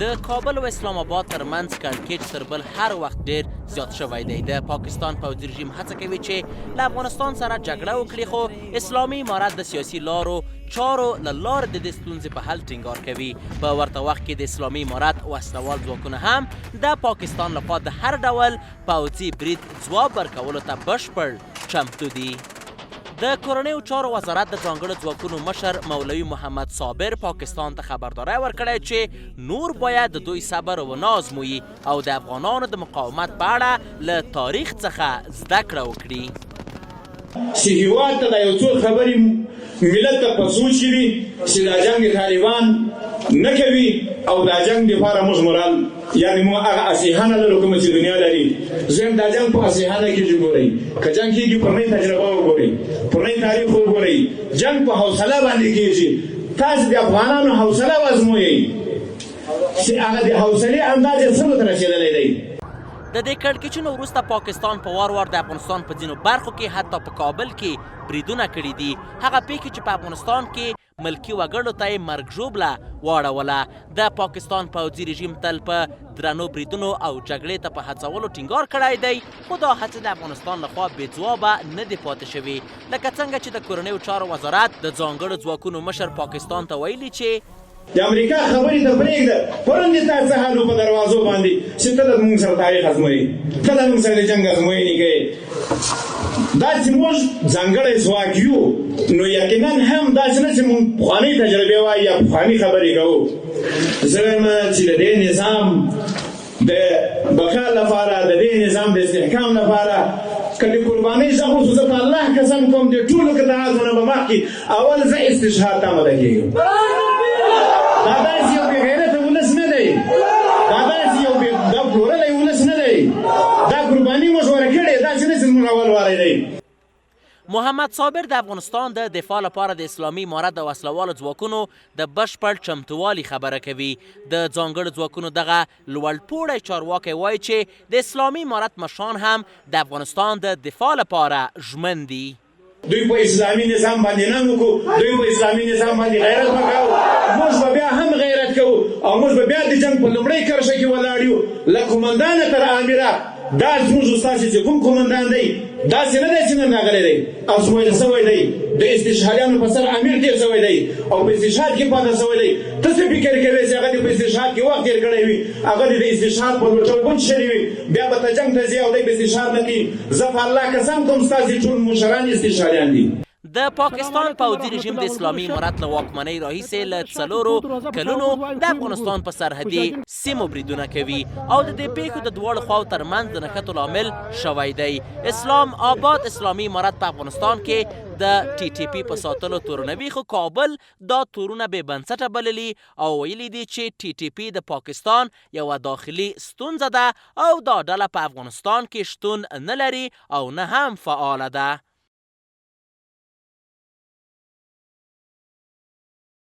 د کابل و اسلام آباد ترمنځ کړکېچ تر بل هر وخت ډیر زیات شوی دی. د پاکستان پوځي رژیم هڅه کوي چې له افغانستان سره جګړه وکړي، خو اسلامي امارت د سیاسي لارو چارو له لارې د دې ستونزې په حل ټینګار کوي. په ورته وخت کې د اسلامي امارت وسلوال ځواکونه هم د پاکستان لخوا د هر ډول پوځي برید ځواب ورکولو ته بشپړ چمتو دي. د کورنیو چارو وزارت د ځانګړو ځواکونو مشر مولوي محمد صابر پاکستان ته خبرداری ورکړی چې نور باید د دوی صبر و نازموي او د افغانانو د مقاومت په اړه له تاریخ څخه زده کړه وکړي. چې هېواد ته دا یو څو خبرې ملت ته په سوچ وي چې دا جنګ طالبان نه کوي او دا جنګ دپاره موږ مرال یعنې موږ هغه اسیحانه لرو کومه چې دنیا لري. زم دا جنګ په اسیحانه کې چې ګورئ، که جنګ کېږي پرنۍ تجربه وګورئ، پرنۍ تاریخ وګورئ. جنګ په حوصله باندې کېږي. تاسو د افغانانو حوصله وازموئئ چې هغه د حوصلې اندازې څه ته رسېدلی دی. د دې کړکېچونو وروسته پاکستان په وار وار د افغانستان په ځینو برخو کې حتی په کابل کې بریدونه کړي دي. هغه پیښې چې په افغانستان کې ملکي وګړو ته یې مرګ ژوبله واړوله. د پاکستان پوځي رژیم تل په درنو بریدونو او جګړې ته په هڅولو ټینګار کړی دی، خو دا هڅې د افغانستان لخوا بې ځوابه نه دي پاتې شوي. لکه څنګه چې د کورنیو چارو وزارت د ځانګړو ځواکونو مشر پاکستان ته ویلي چې د امریکا خبرې ته پرېږده، پرون دې تا څه حال په دروازو باندې چې ته د موږ سره تاریخ ازمویې، ته د موږ سره د جنګ ازموینې کوې. دا چې موږ ځانګړی ځواک یو نو یقینا هم داسې نه چې موږ پخوانۍ تجربې وایو یا پخواني خبرې کوو. زه وایم چې د دې نظام د بقا لپاره، د دې نظام د استحکام لپاره که د قربانۍ ږغ وشو، زه په الله قسم کوم د ټولو قطاعاتو نه به مخکې اول زه استشهاد ته آماده کېږم. دا داسې یو بېغیرته ولس نه دی، دا داسې یو دا پلورلی ولس نه دی، دا قرباني موږ ورکړې، داسې نه چې زموږ اول واری دی. محمد صابر د افغانستان د دفاع لپاره د اسلامي امارت د وسلوالو ځواکونو د بشپړ چمتووالي خبره کوي. د ځانګړو ځواکونو دغه لوړپوړی چارواکی وایي چې د اسلامي امارت مشران هم د افغانستان د دفاع لپاره ژمن دي. دوی په اسلامي نظام باندې ننګ وکړو، دوی په اسلامي نظام باندې غیرت وکړو، موږ به بیا هم غیرت کوو او موږ به بیا د جنګ په لومړۍ کرښه کې ولاړ یو، له قومندانه تر امره. دا زموږ ستاسې چې کوم قومندان دی داسې نه دی چې نن راغلی دی، ازمویل شوی دی، د استشهادیانو په سر امیر تېر شوی دی او په استشهاد کې پاتې شوی دی. ته څه فکر کوې چې هغه دې په استشهاد کې وخت تېر کړی وي، هغه دې د استشهاد په لوټو ګوند شوی وي، بیا به ته جنګ ته ځې او دی په استشهاد نه کوي. زه په الله قسم کوم ستاسې ټول مشران استشهادیان دي. د پاکستان پوځي رژیم د اسلامي امارت له واکمنۍ راهیسې له 4 کلونو د افغانستان په سرحدي سیمو بریدونه کوي او د دې پیښو د دواړو خواو ترمنځ د نښتو لامل شوی دی. اسلام آباد اسلامي امارت په افغانستان کې د TTP په ساتلو تورنوي، خو کابل دا تورونه بې بنسټه بللي او ویلي دي چې TTP د پاکستان یوه داخلي ستونزه ده او دا ډله په افغانستان کې شتون نه لري او نه هم فعاله ده.